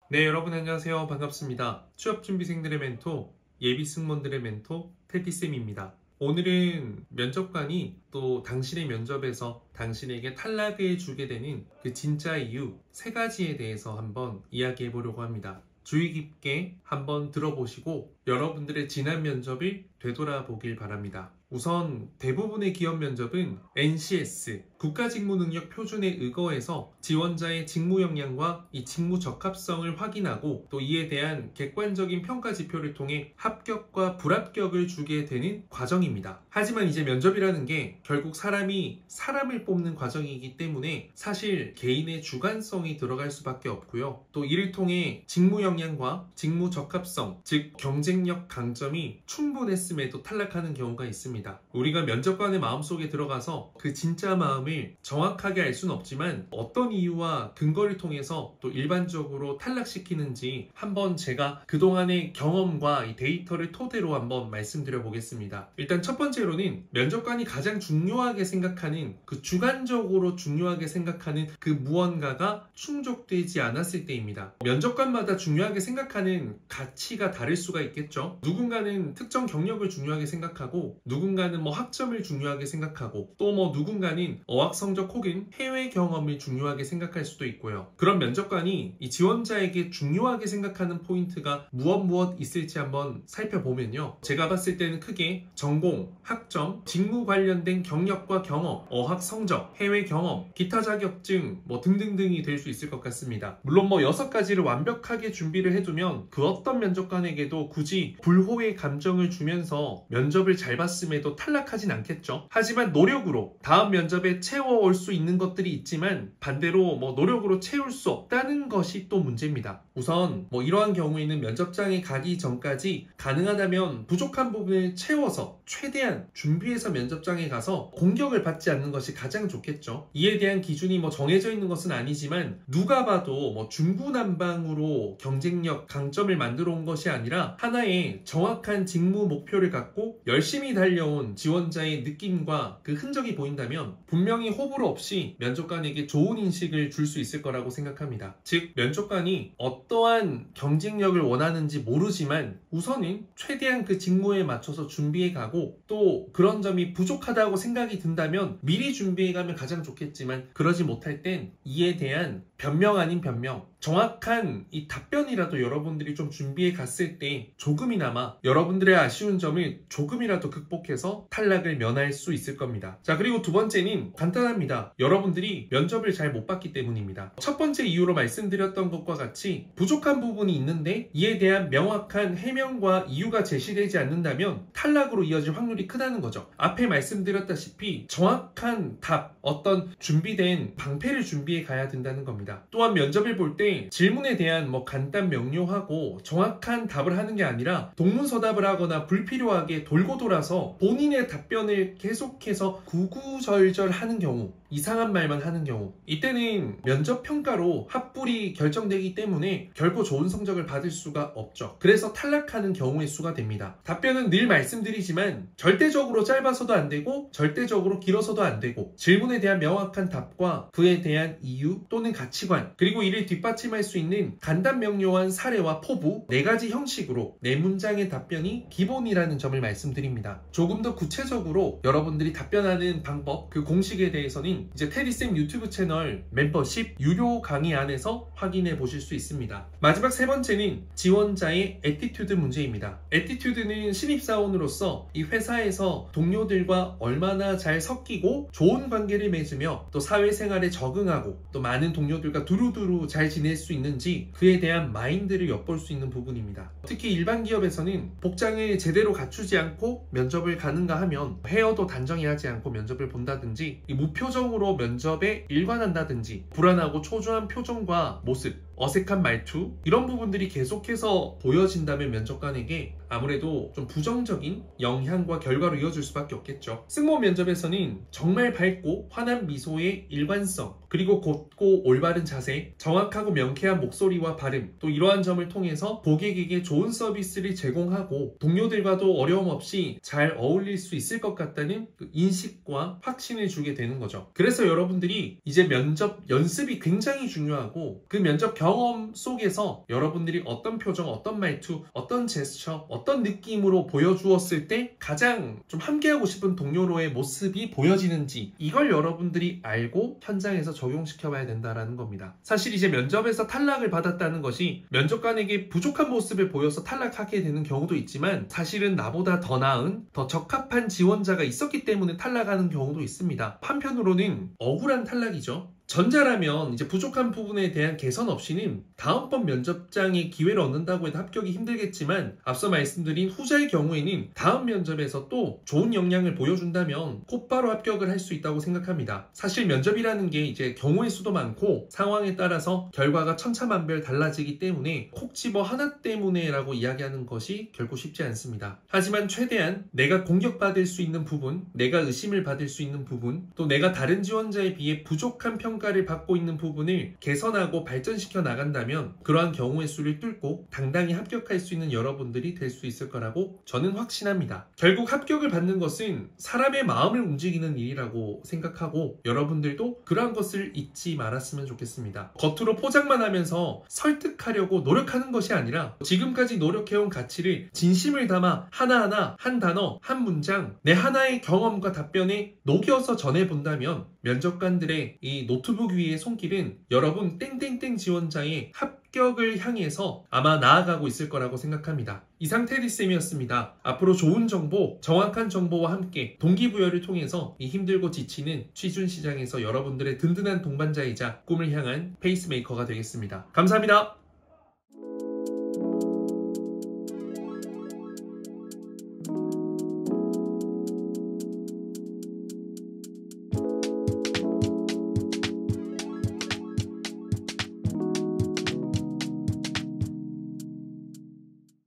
네, 여러분 안녕하세요. 반갑습니다. 취업준비생들의 멘토, 예비승무원들의 멘토, 테디쌤입니다. 오늘은 면접관이 또 당신의 면접에서 당신에게 탈락을 주게 되는 그 진짜 이유 3가지에 대해서 한번 이야기해 보려고 합니다. 주의 깊게 한번 들어보시고 여러분들의 지난 면접을 되돌아보길 바랍니다. 우선 대부분의 기업 면접은 NCS, 국가직무능력표준에 의거해서 지원자의 직무 역량과 이 직무 적합성을 확인하고 또 이에 대한 객관적인 평가 지표를 통해 합격과 불합격을 주게 되는 과정입니다. 하지만 이제 면접이라는 게 결국 사람이 사람을 뽑는 과정이기 때문에 사실 개인의 주관성이 들어갈 수밖에 없고요. 또 이를 통해 직무 역량과 직무 적합성, 즉 경쟁력 강점이 충분했음에도 탈락하는 경우가 있습니다. 우리가 면접관의 마음속에 들어가서 그 진짜 마음을 정확하게 알 수는 없지만 어떤 이유와 근거를 통해서 또 일반적으로 탈락시키는지 한번 제가 그동안의 경험과 이 데이터를 토대로 한번 말씀드려 보겠습니다. 일단 첫 번째로는 면접관이 가장 중요하게 생각하는 그 주관적으로 중요하게 생각하는 그 무언가가 충족되지 않았을 때입니다. 면접관마다 중요하게 생각하는 가치가 다를 수가 있겠죠. 누군가는 특정 경력을 중요하게 생각하고 누군가는 학점을 중요하게 생각하고 또 누군가는 어학 성적 혹은 해외 경험을 중요하게 생각할 수도 있고요. 그런 면접관이 이 지원자에게 중요하게 생각하는 포인트가 무엇 있을지 한번 살펴보면요. 제가 봤을 때는 크게 전공, 학점, 직무 관련된 경력과 경험, 어학 성적, 해외 경험, 기타 자격증 등등등이 될 수 있을 것 같습니다. 물론 6가지를 완벽하게 준비를 해두면 그 어떤 면접관에게도 굳이 불호의 감정을 주면서 면접을 잘 봤음에도 탈락하진 않겠죠. 하지만 노력으로 다음 면접에 채워올 수 있는 것들이 있지만 반대로 노력으로 채울 수 없다는 것이 또 문제입니다. 우선 이러한 경우에는 면접장에 가기 전까지 가능하다면 부족한 부분을 채워서 최대한 준비해서 면접장에 가서 공격을 받지 않는 것이 가장 좋겠죠. 이에 대한 기준이 정해져 있는 것은 아니지만 누가 봐도 중구난방으로 경쟁력 강점을 만들어 온 것이 아니라 하나의 정확한 직무 목표를 갖고 열심히 달려온 지원자의 느낌과 그 흔적이 보인다면 분명히 호불호 없이 면접관에게 좋은 인식을 줄 수 있을 거라고 생각합니다. 즉 면접관이 어떠한 경쟁력을 원하는지 모르지만 우선은 최대한 그 직무에 맞춰서 준비해 가고 또 그런 점이 부족하다고 생각이 든다면 미리 준비해 가면 가장 좋겠지만 그러지 못할 땐 이에 대한 변명 아닌 변명, 정확한 이 답변이라도 여러분들이 좀 준비해 갔을 때 조금이나마 여러분들의 아쉬운 점을 조금이라도 극복해서 탈락을 면할 수 있을 겁니다. 자, 그리고 두 번째는 간단합니다. 여러분들이 면접을 잘 못 봤기 때문입니다. 첫 번째 이유로 말씀드렸던 것과 같이 부족한 부분이 있는데 이에 대한 명확한 해명과 이유가 제시되지 않는다면 탈락으로 이어질 확률이 크다는 거죠. 앞에 말씀드렸다시피 정확한 답, 어떤 준비된 방패를 준비해 가야 된다는 겁니다. 또한 면접을 볼 때 질문에 대한 간단 명료하고 정확한 답을 하는 게 아니라 동문서답을 하거나 불필요하게 돌고 돌아서 본인의 답변을 계속해서 구구절절 하는 경우, 이상한 말만 하는 경우, 이때는 면접 평가로 합불이 결정되기 때문에 결코 좋은 성적을 받을 수가 없죠. 그래서 탈락하는 경우의 수가 됩니다. 답변은 늘 말씀드리지만 절대적으로 짧아서도 안 되고 절대적으로 길어서도 안 되고 질문에 대한 명확한 답과 그에 대한 이유 또는 가치관 그리고 이를 뒷받침할 수 있는 간단 명료한 사례와 포부 4가지 형식으로 4문장의 답변이 기본이라는 점을 말씀드립니다. 조금 더 구체적으로 여러분들이 답변하는 방법, 그 공식에 대해서는 이제 테디쌤 유튜브 채널 멤버십 유료 강의 안에서 확인해 보실 수 있습니다. 마지막 3번째는 지원자의 애티튜드 문제입니다. 애티튜드는 신입사원으로서 이 회사에서 동료들과 얼마나 잘 섞이고 좋은 관계를 맺으며 또 사회생활에 적응하고 또 많은 동료들과 두루두루 잘 지낼 수 있는지 그에 대한 마인드를 엿볼 수 있는 부분입니다. 특히 일반 기업에서는 복장을 제대로 갖추지 않고 면접을 가는가 하면 헤어도 단정히 하지 않고 면접을 본다든지 무표정으로 면접에 일관한다든지 불안하고 초조한 표정과 모습, 어색한 말투 이런 부분들이 계속해서 보여진다면 면접관에게 아무래도 좀 부정적인 영향과 결과로 이어질 수밖에 없겠죠. 승무원 면접에서는 정말 밝고 환한 미소의 일관성 그리고 곧고 올바른 자세, 정확하고 명쾌한 목소리와 발음 또 이러한 점을 통해서 고객에게 좋은 서비스를 제공하고 동료들과도 어려움 없이 잘 어울릴 수 있을 것 같다는 그 인식과 확신을 주게 되는 거죠. 그래서 여러분들이 이제 면접 연습이 굉장히 중요하고 그 면접 경험 속에서 여러분들이 어떤 표정, 어떤 말투, 어떤 제스처, 어떤 느낌으로 보여주었을 때 가장 좀 함께하고 싶은 동료로의 모습이 보여지는지 이걸 여러분들이 알고 현장에서 적용시켜봐야 된다는 겁니다. 사실 이제 면접에서 탈락을 받았다는 것이 면접관에게 부족한 모습을 보여서 탈락하게 되는 경우도 있지만 사실은 나보다 더 나은, 더 적합한 지원자가 있었기 때문에 탈락하는 경우도 있습니다. 한편으로는 억울한 탈락이죠. 전자라면 이제 부족한 부분에 대한 개선 없이는 다음번 면접장에 기회를 얻는다고 해도 합격이 힘들겠지만 앞서 말씀드린 후자의 경우에는 다음 면접에서 또 좋은 역량을 보여준다면 곧바로 합격을 할 수 있다고 생각합니다. 사실 면접이라는 게 이제 경우의 수도 많고 상황에 따라서 결과가 천차만별 달라지기 때문에 콕 집어 하나 때문에 라고 이야기하는 것이 결코 쉽지 않습니다. 하지만 최대한 내가 공격받을 수 있는 부분, 내가 의심을 받을 수 있는 부분, 또 내가 다른 지원자에 비해 부족한 평가를 받고 있는 부분을 개선하고 발전시켜 나간다면 그러한 경우의 수를 뚫고 당당히 합격할 수 있는 여러분들이 될 수 있을 거라고 저는 확신합니다. 결국 합격을 받는 것은 사람의 마음을 움직이는 일이라고 생각하고 여러분들도 그러한 것을 잊지 말았으면 좋겠습니다. 겉으로 포장만 하면서 설득하려고 노력하는 것이 아니라 지금까지 노력해온 가치를 진심을 담아 하나하나 한 단어, 한 문장, 내 하나의 경험과 답변에 녹여서 전해본다면 면접관들의 이 노트북 위의 손길은 여러분 땡땡땡 지원자의 합격을 향해서 아마 나아가고 있을 거라고 생각합니다. 이상 테디쌤이었습니다. 앞으로 좋은 정보, 정확한 정보와 함께 동기부여를 통해서 이 힘들고 지치는 취준시장에서 여러분들의 든든한 동반자이자 꿈을 향한 페이스메이커가 되겠습니다. 감사합니다.